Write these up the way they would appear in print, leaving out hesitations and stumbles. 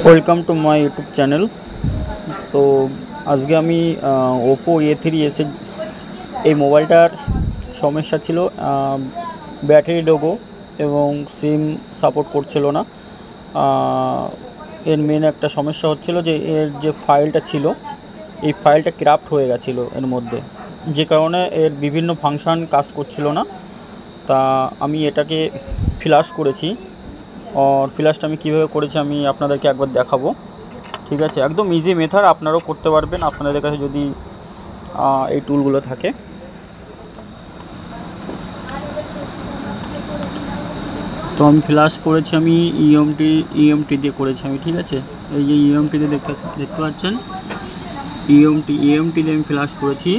Welcome to my YouTube channel. তো আজকে আমি ওপো A3s এই মোবাইলটার সমস্যা ছিল, ব্যাটারি লোগো এবং সিম সাপোর্ট করছিল না। এর মেন একটা সমস্যা হচ্ছিল যে এর যে ফাইলটা ছিল, এই ফাইলটা ক্রাফট হয়ে গেছিলো এর মধ্যে, যে কারণে এর বিভিন্ন ফাংশান কাজ করছিল না। তা আমি এটাকে ফ্ল্যাশ করেছি, আর ফ্ল্যাশটা আমি কীভাবে করেছি আমি আপনাদেরকে একবার দেখাবো। ঠিক আছে, একদম ইজি মেথড, আপনারাও করতে পারবেন আপনাদের কাছে যদি এই টুলগুলো থাকে। তো আমি ফ্ল্যাশ করেছি, আমি ইএমটি দিয়ে করেছি আমি। ঠিক আছে, এই যে ইএমটিতে দেখতে পাচ্ছেন, ইএমটি দিয়ে আমি ফ্ল্যাশ করেছি।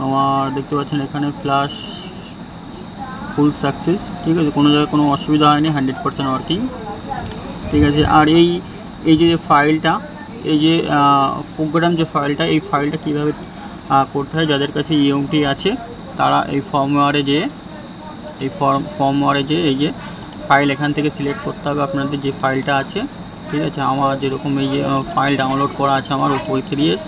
আমার দেখতে পাচ্ছেন এখানে ফ্ল্যাশ ফুল সাকসেস। ঠিক আছে, কোনো জায়গায় কোনো অসুবিধা হয়নি, 100% ওয়ার্কিং। ঠিক আছে, আর এই যে ফাইলটা, এই যে প্রোগ্রাম যে ফাইলটা, এই ফাইলটা কীভাবে করতে হয়, যাদের কাছে ইএমটি আছে তারা এই ফার্মওয়্যারে যে এই যে ফাইল এখান থেকে সিলেক্ট করতে হবে আপনাদের যে ফাইলটা আছে। ঠিক আছে, আমার যেরকম এই যে ফাইল ডাউনলোড করা আছে আমার ওপো A3s,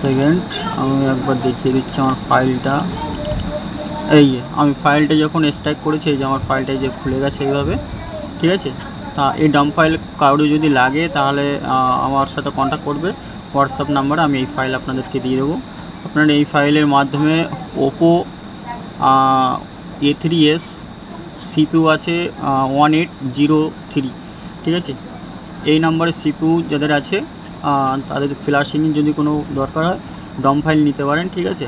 সেকেন্ড আমি একবার দেখিয়ে দিচ্ছি আমার ফাইলটা। এই যে আমি ফাইলটা যখন এক্সট্রাক্ট করেছি, এই যে আমার ফাইলটা যে খুলে গেছে এইভাবে। ঠিক আছে, তা এই ডাম্প ফাইল কারো যদি লাগে তাহলে আমার সাথে কন্ট্যাক্ট করবে হোয়াটসঅ্যাপ নাম্বারে, আমি এই ফাইল আপনাদেরকে দিয়ে দেবো। আপনারা এই ফাইলের মাধ্যমে ওপো A3s CPU আছে 1803। ঠিক আছে, এই নাম্বারে CPU যাদের আছে তাদের ফ্ল্যাশিং যদি কোনো দরকার হয় ডাম্প ফাইল নিতে পারেন। ঠিক আছে।